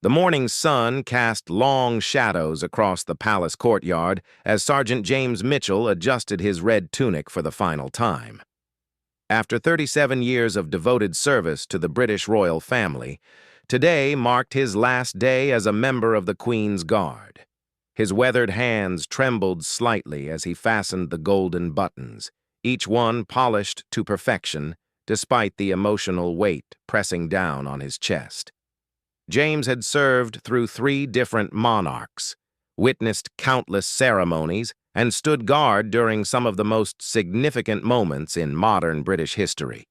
The morning sun cast long shadows across the palace courtyard as Sergeant James Mitchell adjusted his red tunic for the final time. After 37 years of devoted service to the British royal family, today marked his last day as a member of the Queen's Guard. His weathered hands trembled slightly as he fastened the golden buttons, each one polished to perfection, despite the emotional weight pressing down on his chest. James had served through 3 different monarchs, witnessed countless ceremonies, and stood guard during some of the most significant moments in modern British history.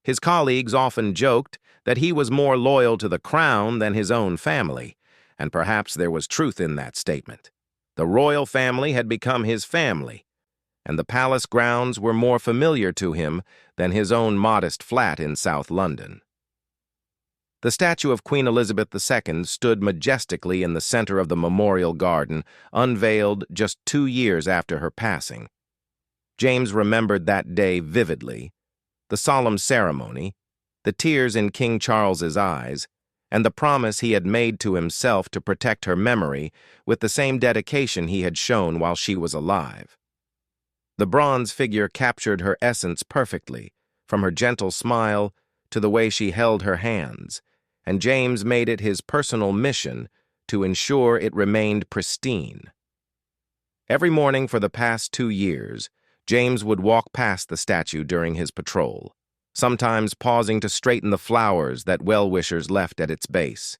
His colleagues often joked that he was more loyal to the crown than his own family, and perhaps there was truth in that statement. The royal family had become his family, and the palace grounds were more familiar to him than his own modest flat in South London. The statue of Queen Elizabeth II stood majestically in the center of the memorial garden, unveiled just 2 years after her passing. James remembered that day vividly, the solemn ceremony, the tears in King Charles's eyes, and the promise he had made to himself to protect her memory with the same dedication he had shown while she was alive. The bronze figure captured her essence perfectly, from her gentle smile to the way she held her hands, and James made it his personal mission to ensure it remained pristine. Every morning for the past 2 years, James would walk past the statue during his patrol, sometimes pausing to straighten the flowers that well-wishers left at its base.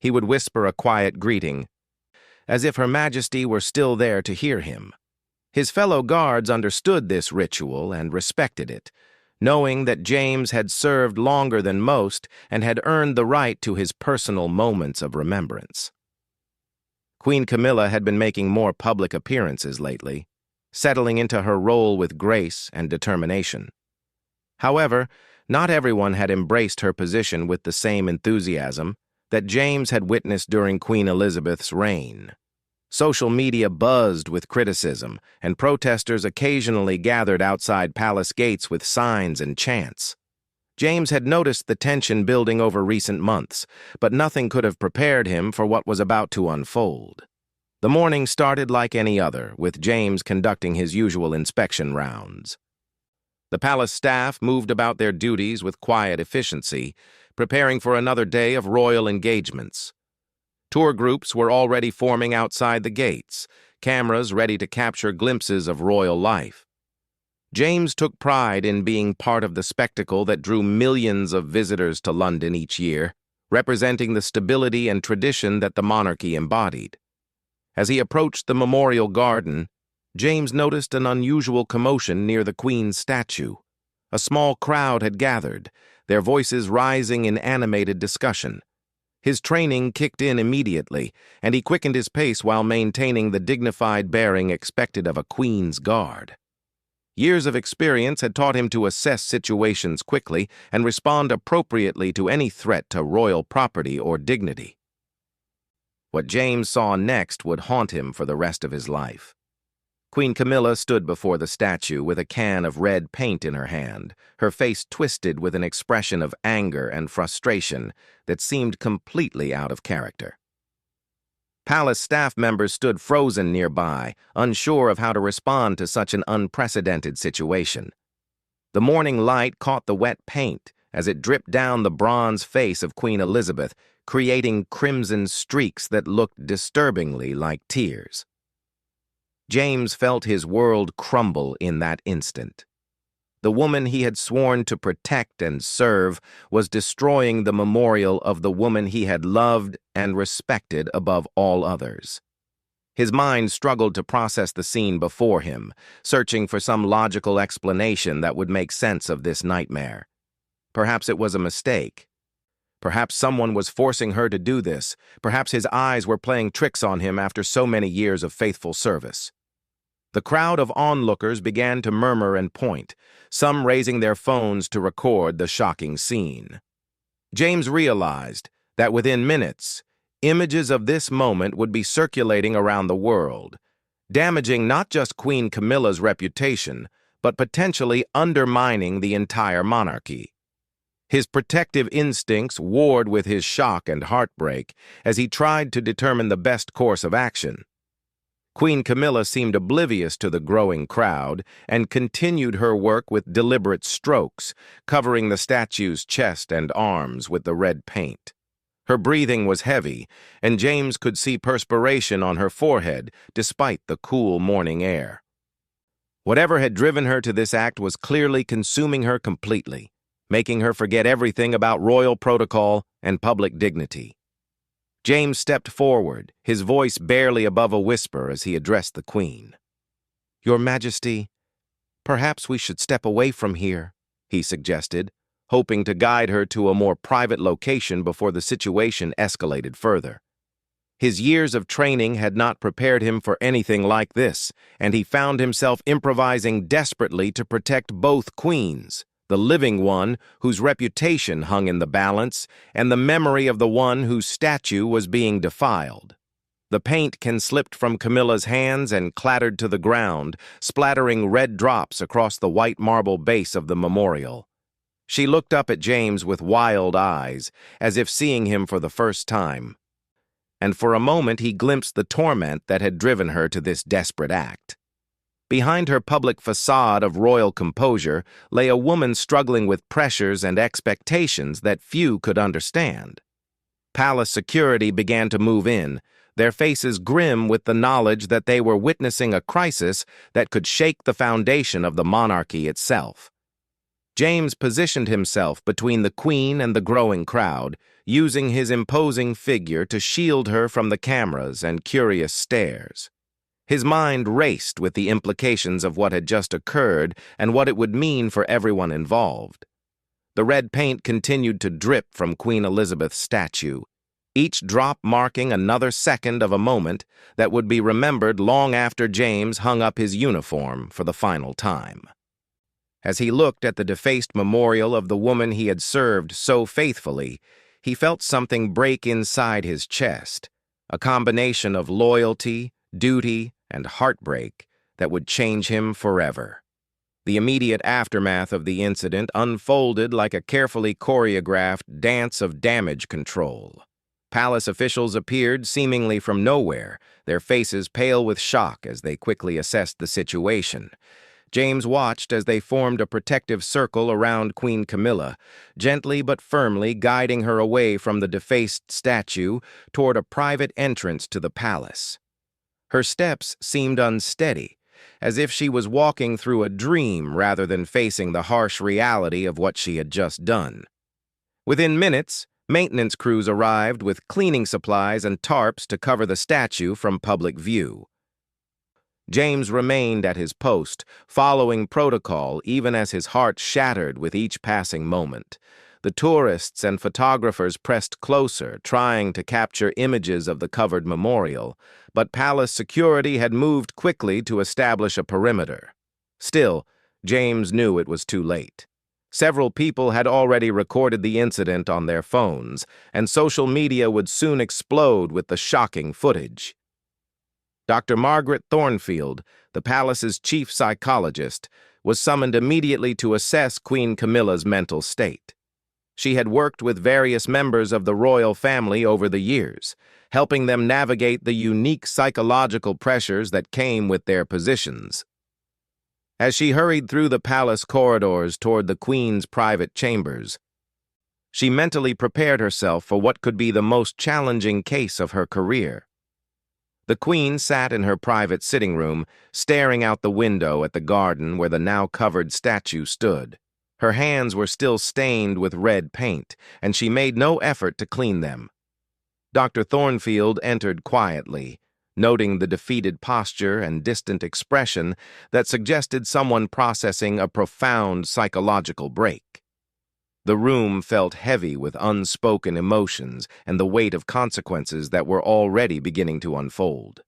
He would whisper a quiet greeting, as if Her Majesty were still there to hear him. His fellow guards understood this ritual and respected it, knowing that James had served longer than most and had earned the right to his personal moments of remembrance. Queen Camilla had been making more public appearances lately, settling into her role with grace and determination. However, not everyone had embraced her position with the same enthusiasm that James had witnessed during Queen Elizabeth's reign. Social media buzzed with criticism, and protesters occasionally gathered outside palace gates with signs and chants. James had noticed the tension building over recent months, but nothing could have prepared him for what was about to unfold. The morning started like any other, with James conducting his usual inspection rounds. The palace staff moved about their duties with quiet efficiency, preparing for another day of royal engagements. Tour groups were already forming outside the gates, cameras ready to capture glimpses of royal life. James took pride in being part of the spectacle that drew millions of visitors to London each year, representing the stability and tradition that the monarchy embodied. As he approached the memorial garden, James noticed an unusual commotion near the Queen's statue. A small crowd had gathered, their voices rising in animated discussion. His training kicked in immediately, and he quickened his pace while maintaining the dignified bearing expected of a Queen's Guard. Years of experience had taught him to assess situations quickly and respond appropriately to any threat to royal property or dignity. What James saw next would haunt him for the rest of his life. Queen Camilla stood before the statue with a can of red paint in her hand, her face twisted with an expression of anger and frustration that seemed completely out of character. Palace staff members stood frozen nearby, unsure of how to respond to such an unprecedented situation. The morning light caught the wet paint as it dripped down the bronze face of Queen Elizabeth, creating crimson streaks that looked disturbingly like tears. James felt his world crumble in that instant. The woman he had sworn to protect and serve was destroying the memorial of the woman he had loved and respected above all others. His mind struggled to process the scene before him, searching for some logical explanation that would make sense of this nightmare. Perhaps it was a mistake. Perhaps someone was forcing her to do this. Perhaps his eyes were playing tricks on him after so many years of faithful service. The crowd of onlookers began to murmur and point, some raising their phones to record the shocking scene. James realized that within minutes, images of this moment would be circulating around the world, damaging not just Queen Camilla's reputation, but potentially undermining the entire monarchy. His protective instincts warred with his shock and heartbreak as he tried to determine the best course of action. Queen Camilla seemed oblivious to the growing crowd and continued her work with deliberate strokes, covering the statue's chest and arms with the red paint. Her breathing was heavy, and James could see perspiration on her forehead despite the cool morning air. Whatever had driven her to this act was clearly consuming her completely, making her forget everything about royal protocol and public dignity. James stepped forward, his voice barely above a whisper as he addressed the Queen. "Your Majesty, perhaps we should step away from here," he suggested, hoping to guide her to a more private location before the situation escalated further. His years of training had not prepared him for anything like this, and he found himself improvising desperately to protect both queens, the living one whose reputation hung in the balance, and the memory of the one whose statue was being defiled. The paint can slipped from Camilla's hands and clattered to the ground, splattering red drops across the white marble base of the memorial. She looked up at James with wild eyes, as if seeing him for the first time. And for a moment he glimpsed the torment that had driven her to this desperate act. Behind her public facade of royal composure lay a woman struggling with pressures and expectations that few could understand. Palace security began to move in, their faces grim with the knowledge that they were witnessing a crisis that could shake the foundation of the monarchy itself. James positioned himself between the Queen and the growing crowd, using his imposing figure to shield her from the cameras and curious stares. His mind raced with the implications of what had just occurred and what it would mean for everyone involved. The red paint continued to drip from Queen Elizabeth's statue, each drop marking another second of a moment that would be remembered long after James hung up his uniform for the final time. As he looked at the defaced memorial of the woman he had served so faithfully, he felt something break inside his chest, a combination of loyalty, duty, and heartbreak that would change him forever. The immediate aftermath of the incident unfolded like a carefully choreographed dance of damage control. Palace officials appeared seemingly from nowhere, their faces pale with shock as they quickly assessed the situation. James watched as they formed a protective circle around Queen Camilla, gently but firmly guiding her away from the defaced statue toward a private entrance to the palace. Her steps seemed unsteady, as if she was walking through a dream rather than facing the harsh reality of what she had just done. Within minutes, maintenance crews arrived with cleaning supplies and tarps to cover the statue from public view. James remained at his post, following protocol even as his heart shattered with each passing moment. The tourists and photographers pressed closer, trying to capture images of the covered memorial, but palace security had moved quickly to establish a perimeter. Still, James knew it was too late. Several people had already recorded the incident on their phones, and social media would soon explode with the shocking footage. Dr. Margaret Thornfield, the palace's chief psychologist, was summoned immediately to assess Queen Camilla's mental state. She had worked with various members of the royal family over the years, helping them navigate the unique psychological pressures that came with their positions. As she hurried through the palace corridors toward the Queen's private chambers, she mentally prepared herself for what could be the most challenging case of her career. The Queen sat in her private sitting room, staring out the window at the garden where the now-covered statue stood. Her hands were still stained with red paint, and she made no effort to clean them. Dr. Thornfield entered quietly, noting the defeated posture and distant expression that suggested someone processing a profound psychological break. The room felt heavy with unspoken emotions and the weight of consequences that were already beginning to unfold.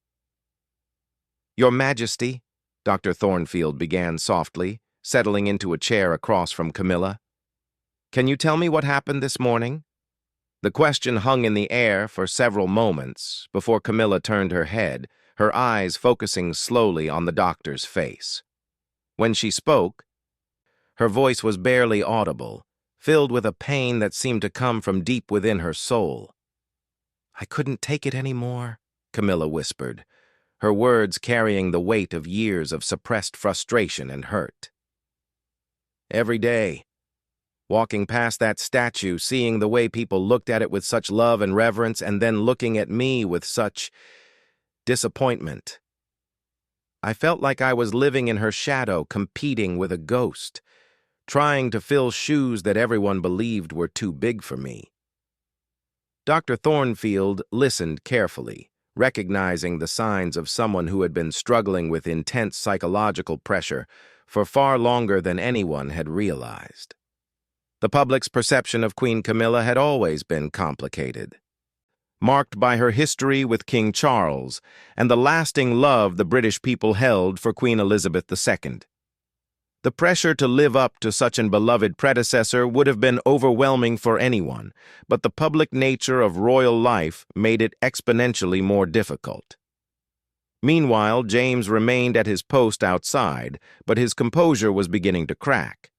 "Your Majesty," Dr. Thornfield began softly, settling into a chair across from Camilla, "can you tell me what happened this morning?" The question hung in the air for several moments before Camilla turned her head, her eyes focusing slowly on the doctor's face. When she spoke, her voice was barely audible, filled with a pain that seemed to come from deep within her soul. "I couldn't take it anymore," Camilla whispered, her words carrying the weight of years of suppressed frustration and hurt. Every day, walking past that statue, seeing the way people looked at it with such love and reverence, and then looking at me with such disappointment. I felt like I was living in her shadow, competing with a ghost, trying to fill shoes that everyone believed were too big for me. Dr. Thornfield listened carefully, recognizing the signs of someone who had been struggling with intense psychological pressure for far longer than anyone had realized. The public's perception of Queen Camilla had always been complicated, marked by her history with King Charles and the lasting love the British people held for Queen Elizabeth II. The pressure to live up to such an beloved predecessor would have been overwhelming for anyone, but the public nature of royal life made it exponentially more difficult. Meanwhile, James remained at his post outside, but his composure was beginning to crack.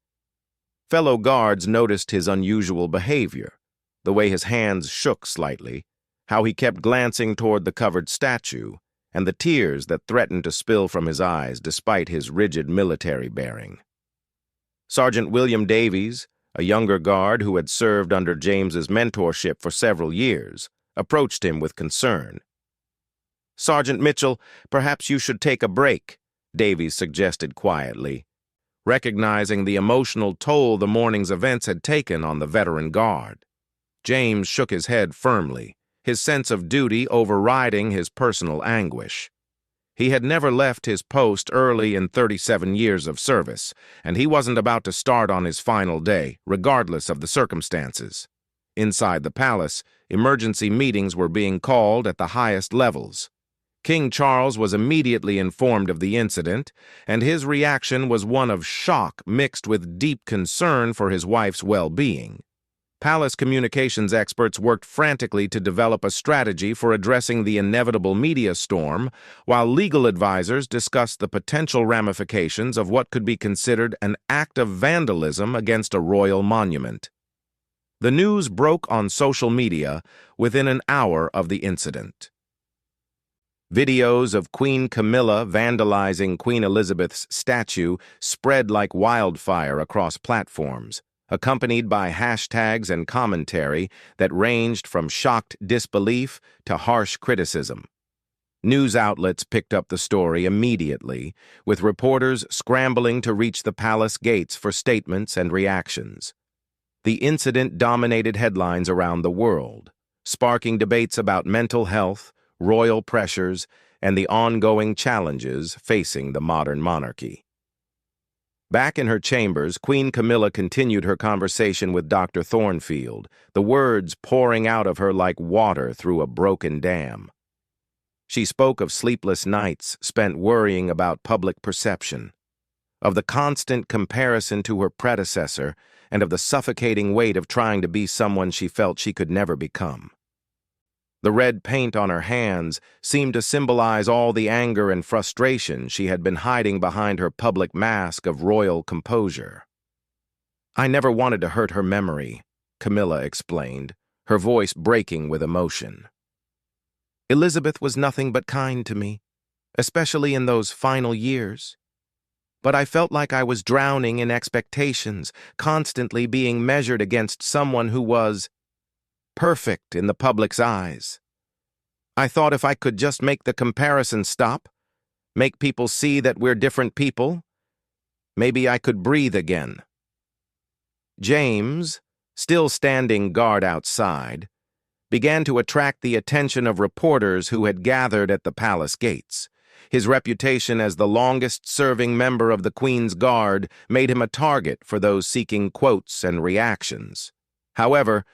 Fellow guards noticed his unusual behavior, the way his hands shook slightly, how he kept glancing toward the covered statue, and the tears that threatened to spill from his eyes despite his rigid military bearing. Sergeant William Davies, a younger guard who had served under James's mentorship for several years, approached him with concern. "Sergeant Mitchell, perhaps you should take a break," Davies suggested quietly, recognizing the emotional toll the morning's events had taken on the veteran guard. James shook his head firmly, his sense of duty overriding his personal anguish. He had never left his post early in 37 years of service, and he wasn't about to start on his final day, regardless of the circumstances. Inside the palace, emergency meetings were being called at the highest levels. King Charles was immediately informed of the incident, and his reaction was one of shock mixed with deep concern for his wife's well-being. Palace communications experts worked frantically to develop a strategy for addressing the inevitable media storm, while legal advisors discussed the potential ramifications of what could be considered an act of vandalism against a royal monument. The news broke on social media within an hour of the incident. Videos of Queen Camilla vandalizing Queen Elizabeth's statue spread like wildfire across platforms, accompanied by hashtags and commentary that ranged from shocked disbelief to harsh criticism. News outlets picked up the story immediately, with reporters scrambling to reach the palace gates for statements and reactions. The incident dominated headlines around the world, sparking debates about mental health, royal pressures, and the ongoing challenges facing the modern monarchy. Back in her chambers, Queen Camilla continued her conversation with Dr. Thornfield, the words pouring out of her like water through a broken dam. She spoke of sleepless nights spent worrying about public perception, of the constant comparison to her predecessor, and of the suffocating weight of trying to be someone she felt she could never become. The red paint on her hands seemed to symbolize all the anger and frustration she had been hiding behind her public mask of royal composure. "I never wanted to hurt her memory," Camilla explained, her voice breaking with emotion. "Elizabeth was nothing but kind to me, especially in those final years. But I felt like I was drowning in expectations, constantly being measured against someone who was perfect in the public's eyes. I thought if I could just make the comparison stop, make people see that we're different people, maybe I could breathe again." James, still standing guard outside, began to attract the attention of reporters who had gathered at the palace gates. His reputation as the longest-serving member of the Queen's Guard made him a target for those seeking quotes and reactions. However,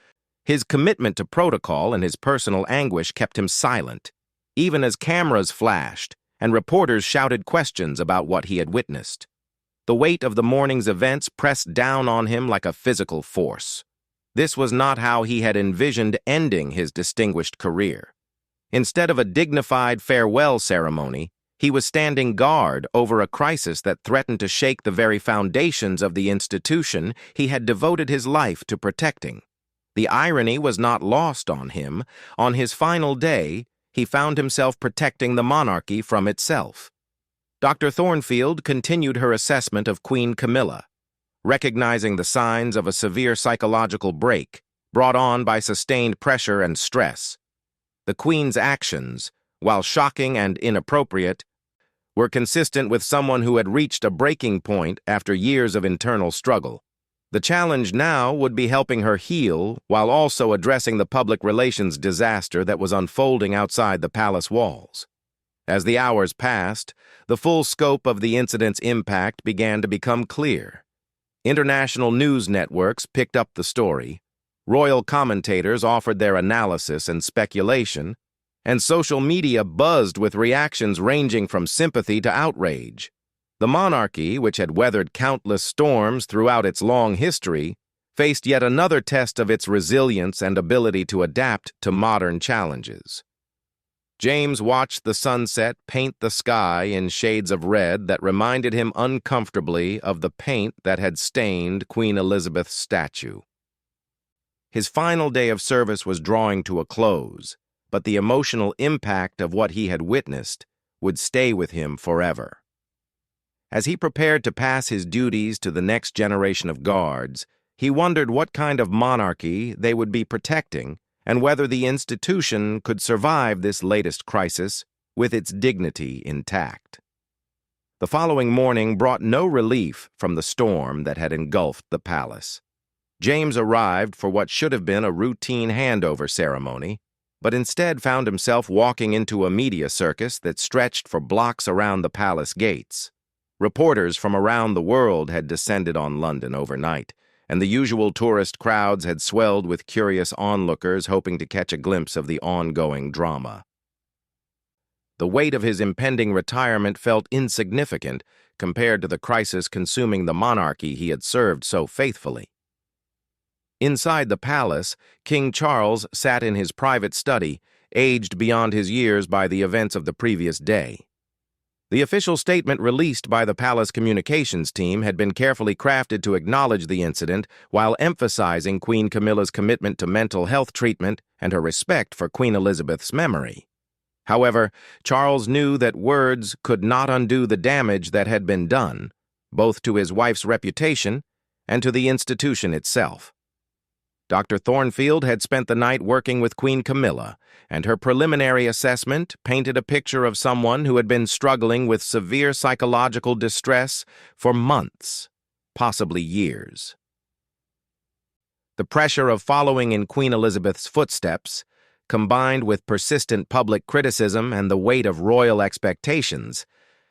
his commitment to protocol and his personal anguish kept him silent, even as cameras flashed and reporters shouted questions about what he had witnessed. The weight of the morning's events pressed down on him like a physical force. This was not how he had envisioned ending his distinguished career. Instead of a dignified farewell ceremony, He was standing guard over a crisis that threatened to shake the very foundations of the institution he had devoted his life to protecting. The irony was not lost on him. On his final day, he found himself protecting the monarchy from itself. Dr. Thornfield continued her assessment of Queen Camilla, recognizing the signs of a severe psychological break brought on by sustained pressure and stress. The Queen's actions, while shocking and inappropriate, were consistent with someone who had reached a breaking point after years of internal struggle. The challenge now would be helping her heal while also addressing the public relations disaster that was unfolding outside the palace walls. As the hours passed, the full scope of the incident's impact began to become clear. International news networks picked up the story, royal commentators offered their analysis and speculation, and social media buzzed with reactions ranging from sympathy to outrage. The monarchy, which had weathered countless storms throughout its long history, faced yet another test of its resilience and ability to adapt to modern challenges. James watched the sunset paint the sky in shades of red that reminded him uncomfortably of the paint that had stained Queen Elizabeth's statue. His final day of service was drawing to a close, but the emotional impact of what he had witnessed would stay with him forever. As he prepared to pass his duties to the next generation of guards, he wondered what kind of monarchy they would be protecting and whether the institution could survive this latest crisis with its dignity intact. The following morning brought no relief from the storm that had engulfed the palace. James arrived for what should have been a routine handover ceremony, but instead found himself walking into a media circus that stretched for blocks around the palace gates. Reporters from around the world had descended on London overnight, and the usual tourist crowds had swelled with curious onlookers hoping to catch a glimpse of the ongoing drama. The weight of his impending retirement felt insignificant compared to the crisis consuming the monarchy he had served so faithfully. Inside the palace, King Charles sat in his private study, aged beyond his years by the events of the previous day. The official statement released by the palace communications team had been carefully crafted to acknowledge the incident while emphasizing Queen Camilla's commitment to mental health treatment and her respect for Queen Elizabeth's memory. However, Charles knew that words could not undo the damage that had been done, both to his wife's reputation and to the institution itself. Dr. Thornfield had spent the night working with Queen Camilla, and her preliminary assessment painted a picture of someone who had been struggling with severe psychological distress for months, possibly years. The pressure of following in Queen Elizabeth's footsteps, combined with persistent public criticism and the weight of royal expectations,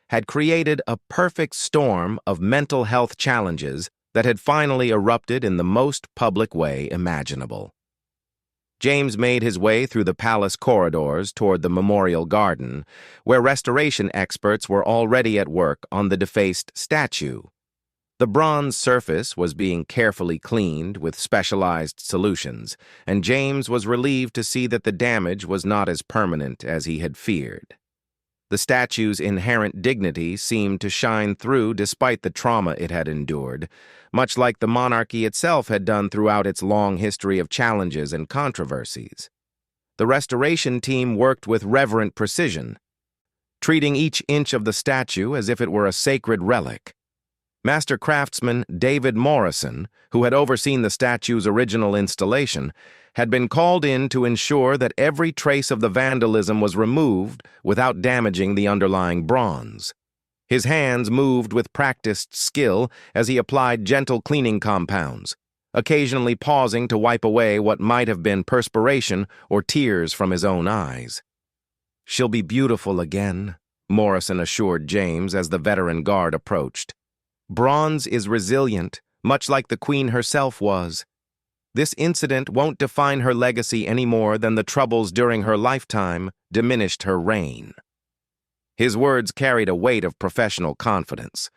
had created a perfect storm of mental health challenges that had finally erupted in the most public way imaginable. James made his way through the palace corridors toward the memorial garden, where restoration experts were already at work on the defaced statue. The bronze surface was being carefully cleaned with specialized solutions, and James was relieved to see that the damage was not as permanent as he had feared. The statue's inherent dignity seemed to shine through despite the trauma it had endured, much like the monarchy itself had done throughout its long history of challenges and controversies. The restoration team worked with reverent precision, treating each inch of the statue as if it were a sacred relic. Master craftsman David Morrison, who had overseen the statue's original installation, had been called in to ensure that every trace of the vandalism was removed without damaging the underlying bronze. His hands moved with practiced skill as he applied gentle cleaning compounds, occasionally pausing to wipe away what might have been perspiration or tears from his own eyes. "She'll be beautiful again," Morrison assured James as the veteran guard approached. "Bronze is resilient, much like the Queen herself was. This incident won't define her legacy any more than the troubles during her lifetime diminished her reign." His words carried a weight of professional confidence,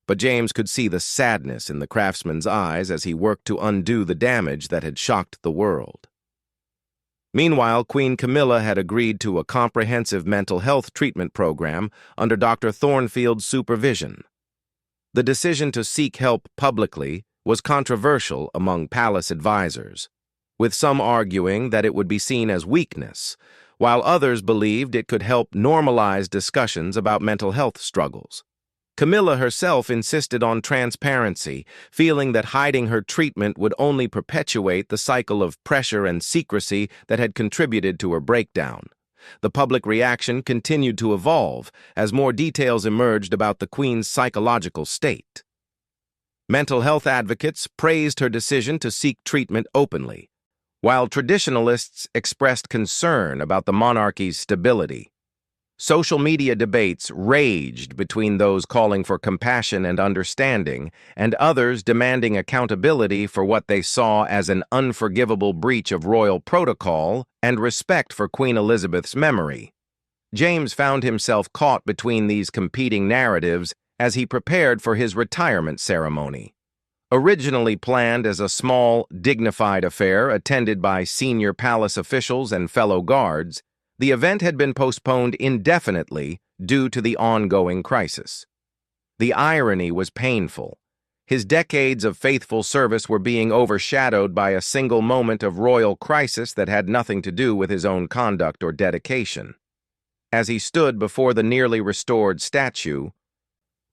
but James could see the sadness in the craftsman's eyes as he worked to undo the damage that had shocked the world. Meanwhile, Queen Camilla had agreed to a comprehensive mental health treatment program under Dr. Thornfield's supervision. The decision to seek help publicly was controversial among palace advisors, with some arguing that it would be seen as weakness, while others believed it could help normalize discussions about mental health struggles. Camilla herself insisted on transparency, feeling that hiding her treatment would only perpetuate the cycle of pressure and secrecy that had contributed to her breakdown. The public reaction continued to evolve as more details emerged about the Queen's psychological state. Mental health advocates praised her decision to seek treatment openly, while traditionalists expressed concern about the monarchy's stability. Social media debates raged between those calling for compassion and understanding and others demanding accountability for what they saw as an unforgivable breach of royal protocol and respect for Queen Elizabeth's memory. James found himself caught between these competing narratives as he prepared for his retirement ceremony. Originally planned as a small, dignified affair attended by senior palace officials and fellow guards, the event had been postponed indefinitely due to the ongoing crisis. The irony was painful. His decades of faithful service were being overshadowed by a single moment of royal crisis that had nothing to do with his own conduct or dedication. As he stood before the nearly restored statue,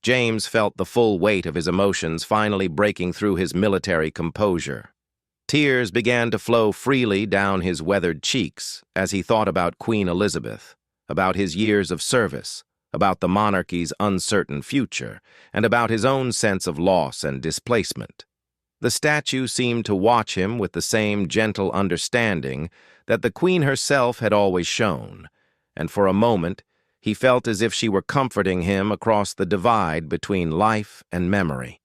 James felt the full weight of his emotions finally breaking through his military composure. Tears began to flow freely down his weathered cheeks as he thought about Queen Elizabeth, about his years of service, about the monarchy's uncertain future, and about his own sense of loss and displacement. The statue seemed to watch him with the same gentle understanding that the Queen herself had always shown, and for a moment he felt as if she were comforting him across the divide between life and memory.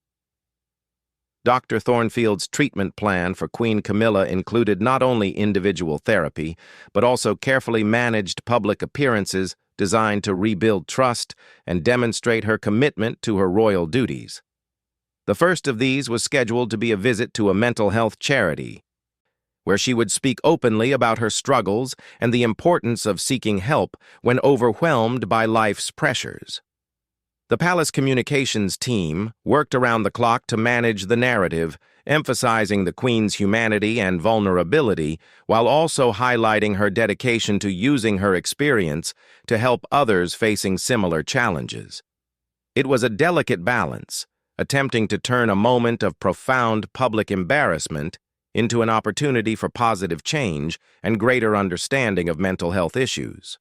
Dr. Thornfield's treatment plan for Queen Camilla included not only individual therapy, but also carefully managed public appearances designed to rebuild trust and demonstrate her commitment to her royal duties. The first of these was scheduled to be a visit to a mental health charity, where she would speak openly about her struggles and the importance of seeking help when overwhelmed by life's pressures. The palace communications team worked around the clock to manage the narrative, emphasizing the Queen's humanity and vulnerability, while also highlighting her dedication to using her experience to help others facing similar challenges. It was a delicate balance, attempting to turn a moment of profound public embarrassment into an opportunity for positive change and greater understanding of mental health issues.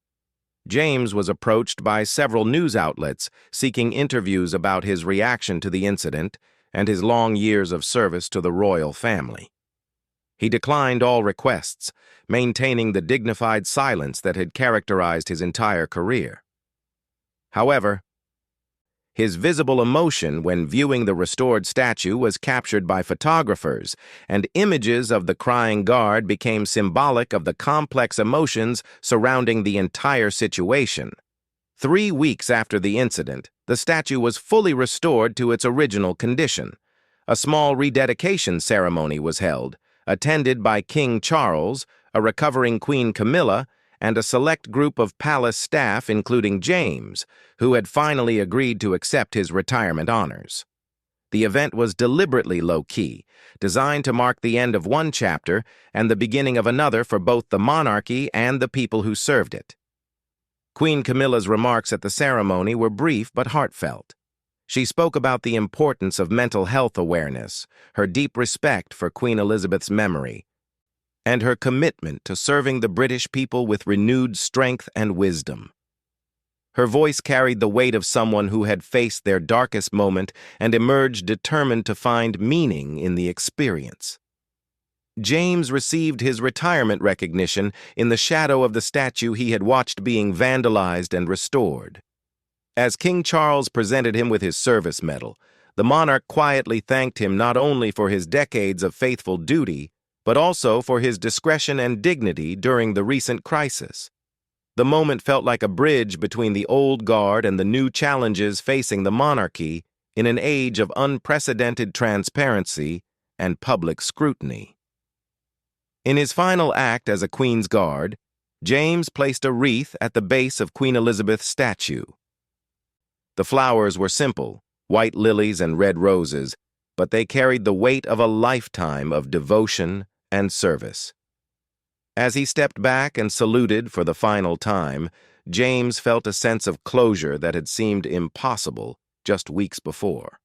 James was approached by several news outlets seeking interviews about his reaction to the incident and his long years of service to the royal family. He declined all requests, maintaining the dignified silence that had characterized his entire career. However, his visible emotion when viewing the restored statue was captured by photographers, and images of the crying guard became symbolic of the complex emotions surrounding the entire situation. 3 weeks after the incident, the statue was fully restored to its original condition. A small rededication ceremony was held, attended by King Charles, a recovering Queen Camilla, and a select group of palace staff including James, who had finally agreed to accept his retirement honors. The event was deliberately low-key, designed to mark the end of one chapter and the beginning of another for both the monarchy and the people who served it. Queen Camilla's remarks at the ceremony were brief but heartfelt. She spoke about the importance of mental health awareness, her deep respect for Queen Elizabeth's memory, and her commitment to serving the British people with renewed strength and wisdom. Her voice carried the weight of someone who had faced their darkest moment and emerged determined to find meaning in the experience. James received his retirement recognition in the shadow of the statue he had watched being vandalized and restored. As King Charles presented him with his service medal, the monarch quietly thanked him not only for his decades of faithful duty, but also for his discretion and dignity during the recent crisis. The moment felt like a bridge between the old guard and the new challenges facing the monarchy in an age of unprecedented transparency and public scrutiny. In his final act as a Queen's Guard, James placed a wreath at the base of Queen Elizabeth's statue. The flowers were simple, white lilies and red roses, but they carried the weight of a lifetime of devotion and service. As he stepped back and saluted for the final time, James felt a sense of closure that had seemed impossible just weeks before.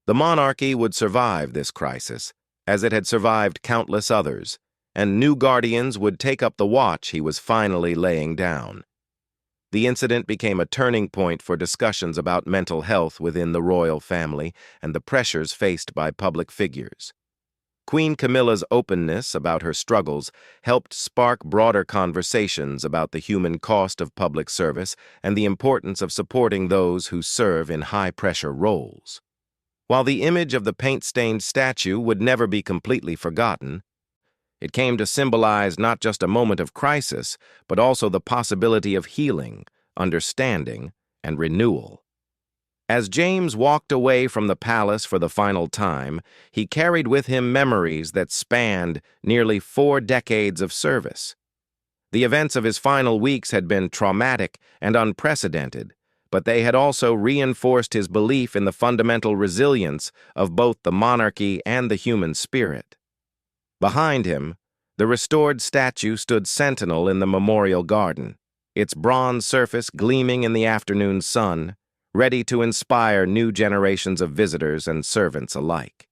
The monarchy would survive this crisis, as it had survived countless others, and new guardians would take up the watch he was finally laying down. The incident became a turning point for discussions about mental health within the royal family and the pressures faced by public figures. Queen Camilla's openness about her struggles helped spark broader conversations about the human cost of public service and the importance of supporting those who serve in high-pressure roles. While the image of the paint-stained statue would never be completely forgotten, it came to symbolize not just a moment of crisis, but also the possibility of healing, understanding, and renewal. As James walked away from the palace for the final time, he carried with him memories that spanned nearly 4 decades of service. The events of his final weeks had been traumatic and unprecedented, but they had also reinforced his belief in the fundamental resilience of both the monarchy and the human spirit. Behind him, the restored statue stood sentinel in the memorial garden, its bronze surface gleaming in the afternoon sun, ready to inspire new generations of visitors and servants alike.